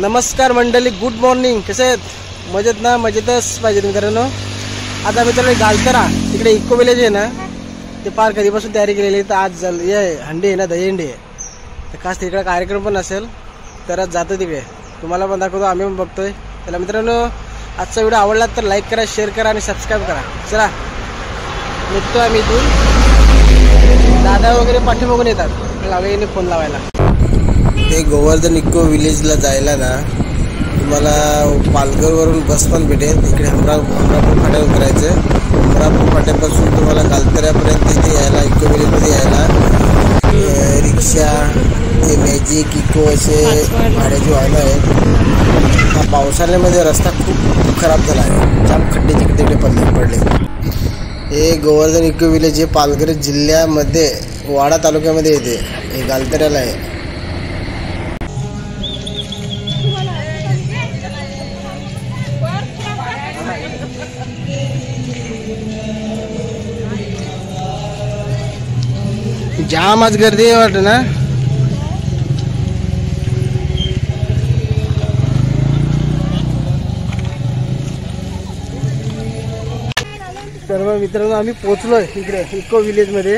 नमस्कार मंडळी, good morning. कसे आहेत? मजेत ना? मजेतच पाहिजे मित्रांनो. आता मित्रांनो गालतरा तिकडे इको विलेज आहे ना, ते पार कधीपासून तयारी केलेली आहे. तर आज हंडी आहे ना, दहीहंडी आहे. तर खास तिकडे कार्यक्रम पण असेल, तर आज जातो तिकडे. तुम्हाला पण दाखवतो, आम्ही पण बघतोय. चला मित्रांनो, आजचा व्हिडिओ आवडला तर लाईक करा, शेअर करा आणि सबस्क्राईब करा. चला निघतो आम्ही इथून. दादा वगैरे पाठीमागून येतात, लावेने फोन लावायला. ते गोवर्धन इको विलेजला जायला ना तुम्हाला पालघरवरून बस पण भेटेल. इकडे हमरापूर फाट्यावर उतरायचं. हमरापूर फाट्यापासून तुम्हाला गालतऱ्यापर्यंत इथे यायला, इको विलेजमध्ये यायला रिक्षा, ते मॅजिक, इको असे भाड्याची वाहनं आहेत. हा पावसाळ्यामध्ये रस्ता खूप खराब झाला आहे, जाम खड्डे तिकडे पडले. हे गोवर्धन इको विलेज हे पालघर जिल्ह्यामध्ये वाडा तालुक्यामध्ये येते. हे गालतऱ्याला आहे. जाम आज गर्दी आहे वाटत ना. तर मग मित्रांनो, आम्ही पोहोचलोय इकडे इको विलेजमध्ये.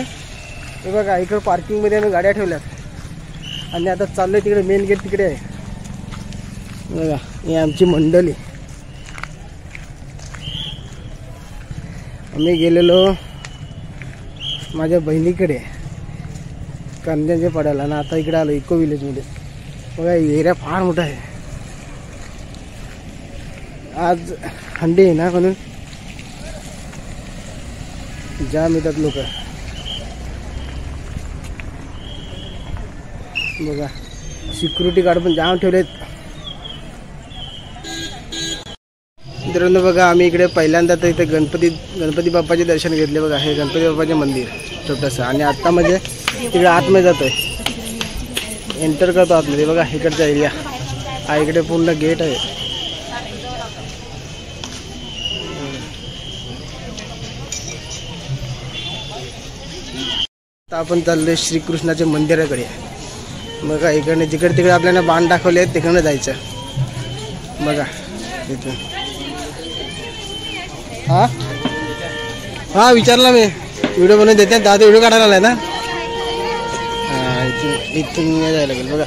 हे बघा, इकडे पार्किंगमध्ये आम्ही गाड्या ठेवल्यात आणि आता चाललोय तिकडे. मेन गेट तिकडे आहे बघा. ही आमची मंडळी. आम्ही गेलेलो माझ्या बहिणीकडे कांद्याचे पडायला ना, आता इकडे आलो इको विलेजमध्ये. बघा, एरिया फार मोठा आहे. आज हंडी आहे ना, म्हणून जाम येतात लोक. बघा, सिक्युरिटी गार्ड पण जाम ठेवलेत. मित्रांनो बघा, आम्ही इकडे पहिल्यांदा तर इथे गणपती बाप्पाचे दर्शन घेतले. बघा, हे गणपती बाप्पाचे मंदिर छोटंसं. आणि आता म्हणजे तिकडे आतमध्ये जातोय, एंटर करतो आतमध्ये. बघा, इकडचा एरिया हा, इकडे पूर्ण गेट आहे. आता आपण चाललोय श्रीकृष्णाच्या मंदिराकडे. बघा, इकडे जिकडे तिकडे आपल्याला बाण दाखवले आहेत तिकडनं जायचं. बघा इथून. हा विचारला मी, व्हिडिओ बनवून देते. दादा व्हिडिओ काढायला आलाय ना. इथून जायला लागेल.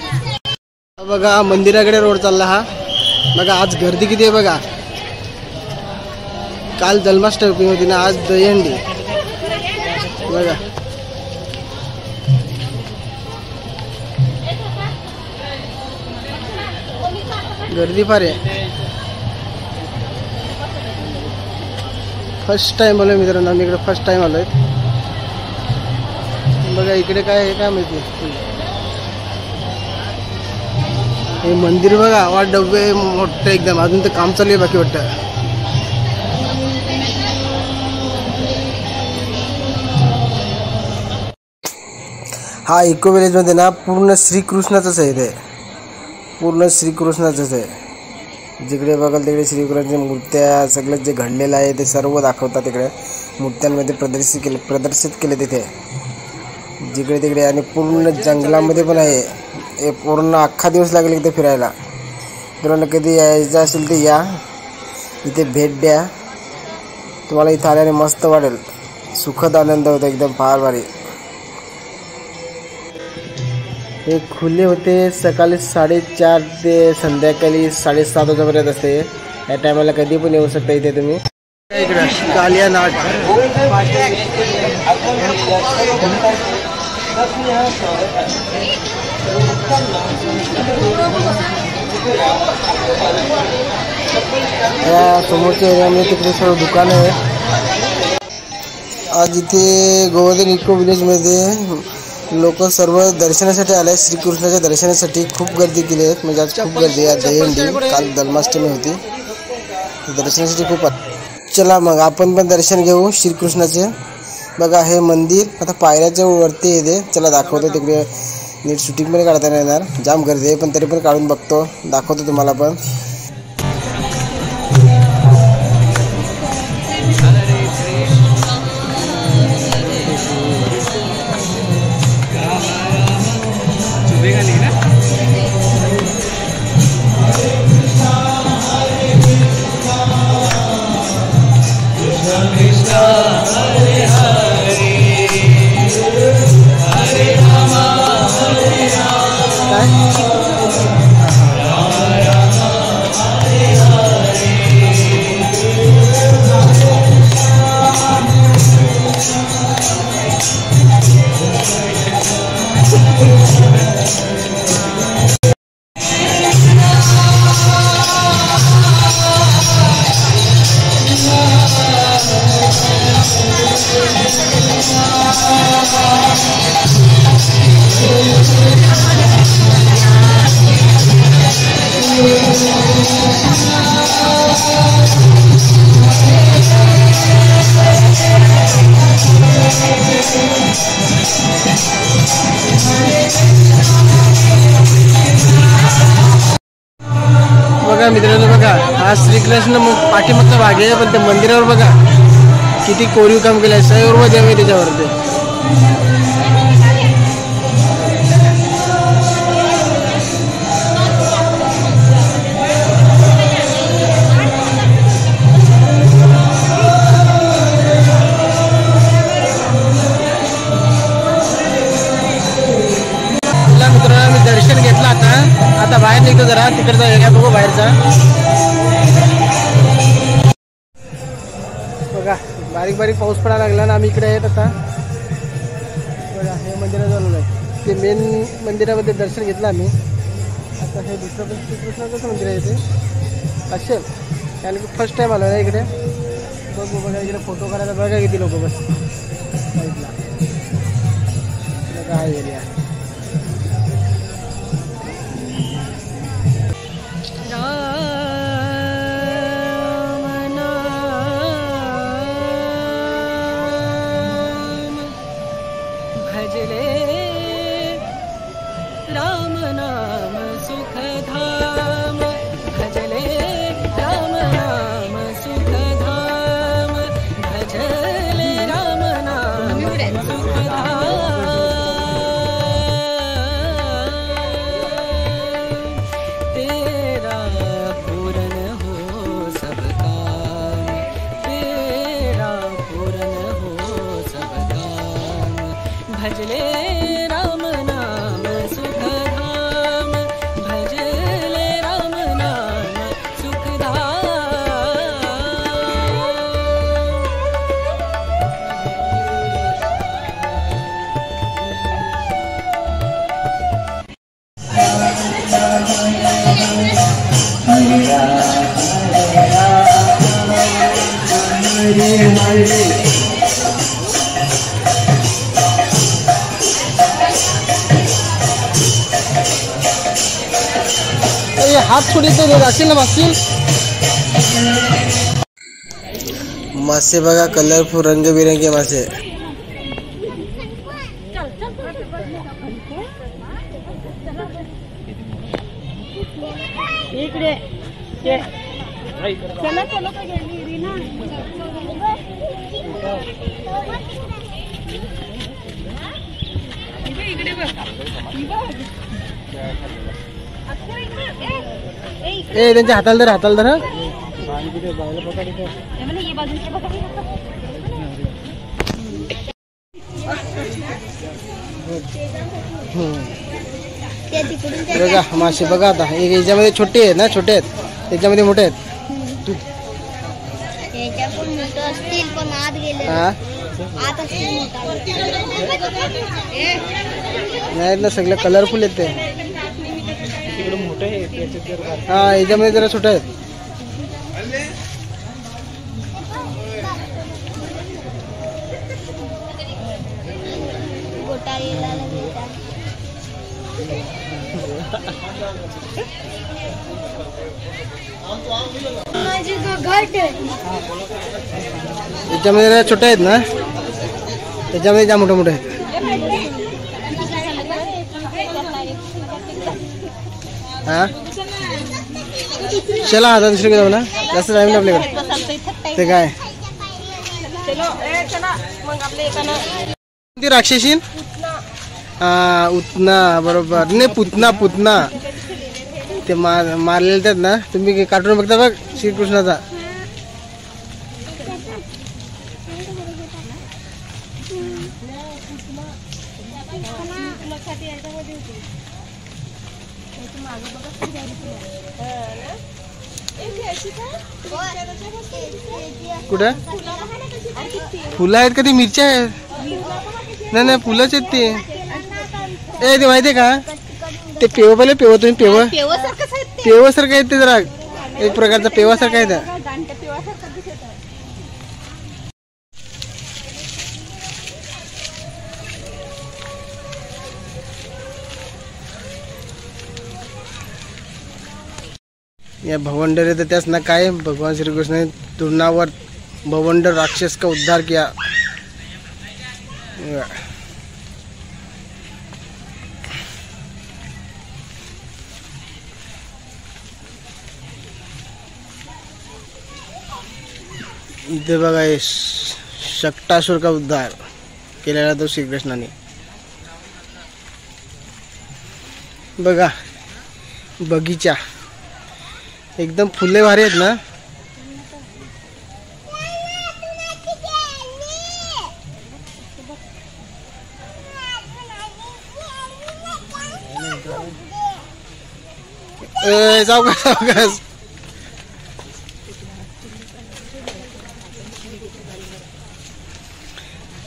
बघा मंदिराकडे रोड चालला हा. बघा, आज गर्दी किती आहे बघा. काल जन्माष्टमी होती ना, आज दहीहंडी. बघा, गर्दी फार आहे. फर्स्ट टाइम आलोय मित्रांनो, आम्ही इकडे फर्स्ट टाइम आलोय. बघा इकडे काय आहे काय माहिती. हे मंदिर बघा, वा डबे मोठं एकदम. अजून तर काम चालू आहे बाकी वाटतं. हा इको विलेजमध्ये ना पूर्ण श्रीकृष्णाचंच आहे. ते पूर्ण श्रीकृष्णाचंच आहे. जिकडे बघाल तिकडे श्रीकृष्णाच्या मूर्त्या, सगळं जे घडलेलं आहे ते सर्व दाखवतात. तिकडे मूर्त्यांमध्ये प्रदर्शित केले तिथे जिकडे तिकडे. आणि पूर्ण जंगलामध्ये पण आहे. हे पूर्ण अख्खा दिवस लागेल इथे फिरायला. तुम्हाला कधी यायचं असेल तर या, इथे भेट द्या. तुम्हाला इथं आल्याने मस्त वाटेल, सुखद आनंद होतो एकदम फार भारी. हे खुले होते सकाळी 4:30 ते संध्याकाळी 7:30 वाजेपर्यंत असते. या टायमाला कधी पण येऊ शकता इथे तुम्ही. इकडे कालिया नाट. या समोरच्या एरियामध्ये तिकडे सर्व दुकान आहे. आज इथे गोवर्धन इको विलेजमध्ये लोक सर्व दर्शनासाठी आले. श्रीकृष्णाच्या दर्शनासाठी खूप गर्दी केली आहे. म्हणजे आज खूप गर्दी आहे. दहीहंडी, काल जन्माष्टमी होती, दर्शनासाठी खूप. चला मग आपण पण दर्शन घेऊ श्रीकृष्णाचे. बघा, हे मंदिर आता पायऱ्याच्या वरती येते. चला दाखवतो. तिकडे नीट शूटिंग पण काढता नाही येणार, जाम गर्दी आहे. पण तरी पण काढून बघतो, दाखवतो तुम्हाला पण. बघा मित्रांनो, बघा हा श्रीकृष्ण पाठीमागचा भाग आहे, पण त्या मंदिरावर बघा किती कोरीव काम केलं आहे. सर्व देव आहे त्याच्यावरती. मित्रांनो मी दर्शन घेतलं. आता बाहेर निघतो, जरा तिकडचा एरिया बघू बाहेरचा. बघा बारीक बारीक पाऊस पडायला लागला ना. आम्ही इकडे आहेत आता. बघा हे मंदिरात आलेलो आहे. ते मेन मंदिरामध्ये दर्शन घेतलं आम्ही. आता हे दुसरं पण श्रीकृष्णाचंच मंदिर आहे ते असेल, कारण की फर्स्ट टाईम आलो आहे इकडे. बघू बघा इकडे फोटो करायला बघा किती लोक बस साईडला. बघा हा एरिया. हात सोडीत असेल ना मासे. मासे बघा कलरफुल रंगबिरंगी मासे. इकडे ए त्यांच्या हाताला धर. बघा मासे बघा. आता याच्यामध्ये छोटे आहेत ना, छोटे आहेत त्याच्यामध्ये मोठे आहेत. नाही ना, सगळे कलरफुल आहेत ते. हा याच्यामध्ये जरा छोटे आहेत. याच्यामध्ये जरा छोटे आहेत ना, त्याच्यामध्ये जा मोठे मोठे आहेत. हा चला आता दुसरीकडे जाऊ ना, जास्त टाइम नाही आपल्याकडे. ते काय ती राक्षसीन उतना बरोबर नाही, पुतना ते मारलेले आहेत ना. तुम्ही कार्टून बघता बघ श्रीकृष्णाचा. कुठं फुलं आहेत का? ती मिरच्या आहेत. नाही नाही फुलंच आहेत ते. ए ते माहितीये का ते पेव पहिले पेव तुम्ही पेवासारखं आहे ते जरा एक प्रकारचा पेवासारखं आहे त्या. या भवंडर तर त्याच ना काय भगवान श्री कृष्ण ने तृणावर भवंडर राक्षस का उद्धार किया. इथे बघा शक्टासुर का उद्धार केलेला तो श्रीकृष्णाने. बघा बगीचा एकदम फुले भारी आहेत ना. जाऊ का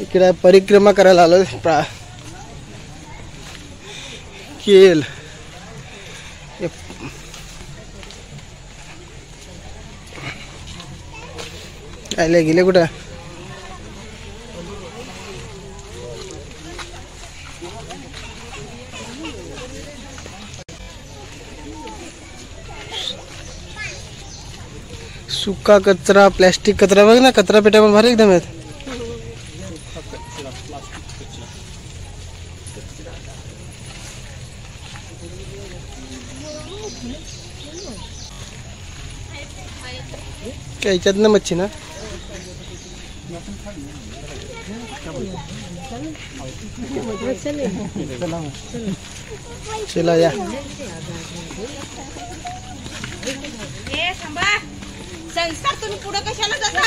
इकडे परिक्रमा करायला आलो. केल आले गेले कुठं. सुका कचरा प्लॅस्टिक कचरा बघ ना. कचरा पेट्या पण भारी एकदम आहेत. क्या याच्यात ना मच्छी ना. चला या. संस्कार तुम्ही पुढे कशाला जाता.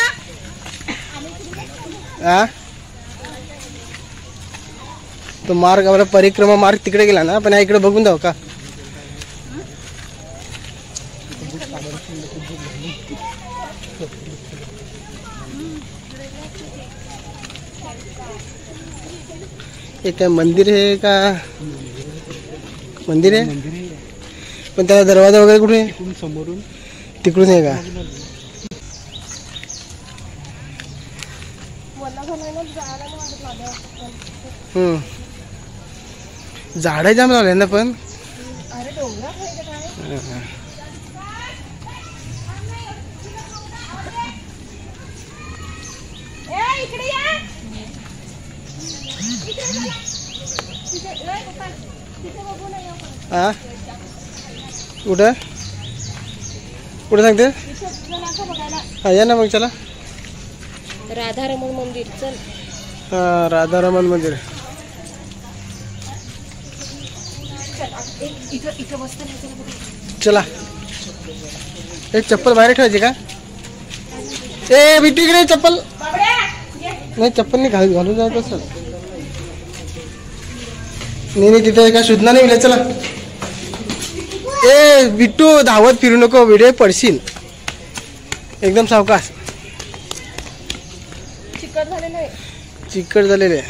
तो मार्ग आपला परिक्रमा मार्ग तिकडे गेला ना. पण इकडे बघून जाऊ का. हे काय मंदिर आहे का. मंदिर आहे पण त्याला दरवाजा वगैरे कुठे समोरून तिकडून आहे का. झाड जाम लावले ना पण. हा कुठं कुठं सांगते. हा या ना मग चला. राधारमण मंदिर चल. हा राधारमण मंदिर. चला. एक चप्पल बाहेर ठेवायची का. ए बिट्टू इकडे चप्पल नाही. चप्पल नाही घालून जायचं असं. नाही तिथे काय सुचना नाही. चला. ए बिट्टू धावत फिरू नको. व्हिडिओ पडशील. एकदम सावकाश. चिकट झालेले.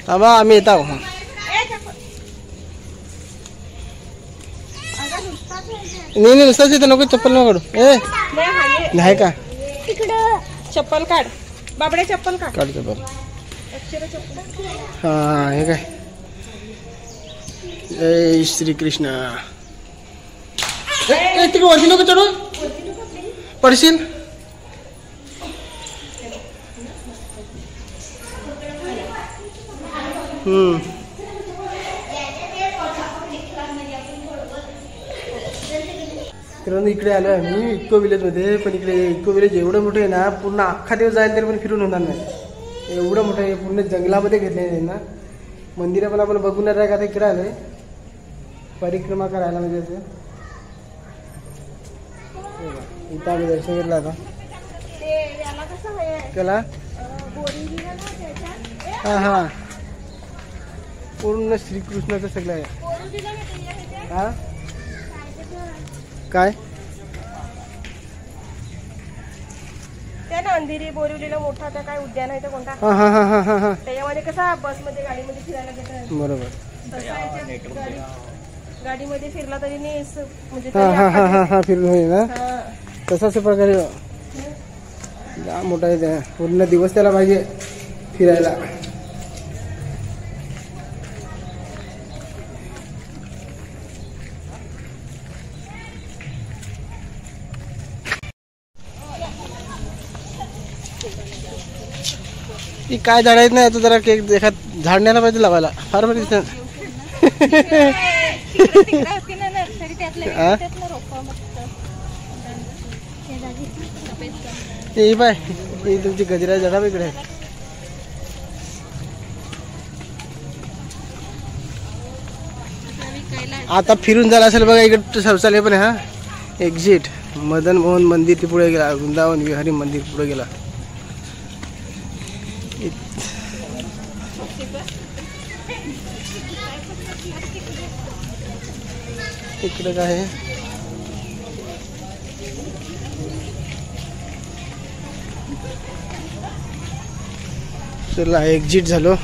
थांबा आम्ही येत आहो. नाही नुसताच येतं नको. चप्पल नको काढू. ए नाही का चप्पल काढ बाबड्या. चप्पल काढ. काढ चप्पल. हा हे काय. जय श्री कृष्ण. तिकडे वरती नको चढू पडशील. इकडे आलो आम्ही इको विलेज मध्ये. पण इकडे इको विलेज एवढं मोठं आहे ना. पूर्ण अख्खा दिवस जाईल तरी पण फिरून होणार नाही. एवढं मोठं आहे. पूर्ण जंगलामध्ये घेतलेलं आहे ना. मंदिर पण आपण बघून नाही का. इकडे आलोय परिक्रमा करायला. म्हणजे इथं आम्ही दर्शन घेतलं आता. त्याला हा हा पूर्ण श्रीकृष्णाचं सगळं आहे. हा काय त्या ना अंधेरी बोरिवलीला मोठा त्या काय उद्यान आहे तर कोणता हा हा हा हा हा हा त्याच्यामध्ये कसा बसमध्ये गाडीमध्ये फिरायला देतात बरोबर. तसा याच्यात गाडीमध्ये फिरला तरी नाही म्हणजे हा तरी हा हा हा हा फिरून होईल ना हा. तसाच प्रकारे जाम मोठा आहे त्या. पूर्ण दिवस त्याला पाहिजे फिरायला. ती काय झाड आहेत ना तो जरा केक एखाद झाड न्यायला पाहिजे लावायला फार बरं दिसत. ही पाय ही तुमची गजरा झाडा वेगळे आहे. आता फिरून झाला असेल बघा इकडे शौचालय पण आहे. हा एक्झिट मदन मोहन मंदिर ते पुढे गेला. वृंदावन विहारी मंदिर पुढे गेला. इकडे काय आहे चला एक्झिट झालो.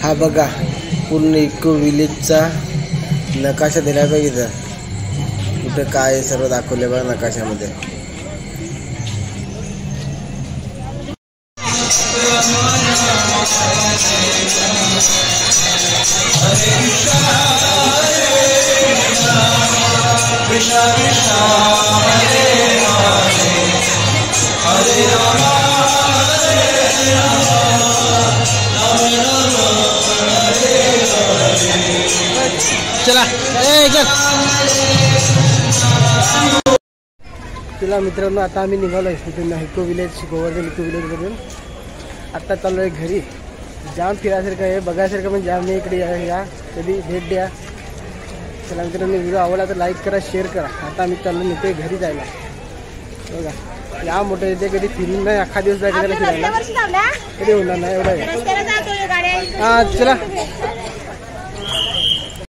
हा बघा पूर्ण इको विलेजचा नकाशा दिला पाहिजे. कुठं काय सर्व दाखवले बघा नकाशामध्ये. चला चला मित्रांनो आता आम्ही निघालो इथून इको विलेज गोवर्धन इको विलेजमधून. आत्ता चाललो आहे घरी. जाम फिरायसारखं आहे बघायसारखं पण जाम नाही इकडे या कधी भेट द्या. चला मित्रांनो व्हिडिओ आवडला तर लाईक करा शेअर करा. आता आम्ही चाललो निघतोय घरी जायला. बघा या मोठं येते कधी फिरून नाही अख्खा दिवस जायचं त्याला फिरायला कधी होणार नाही एवढं आहे. हा चला.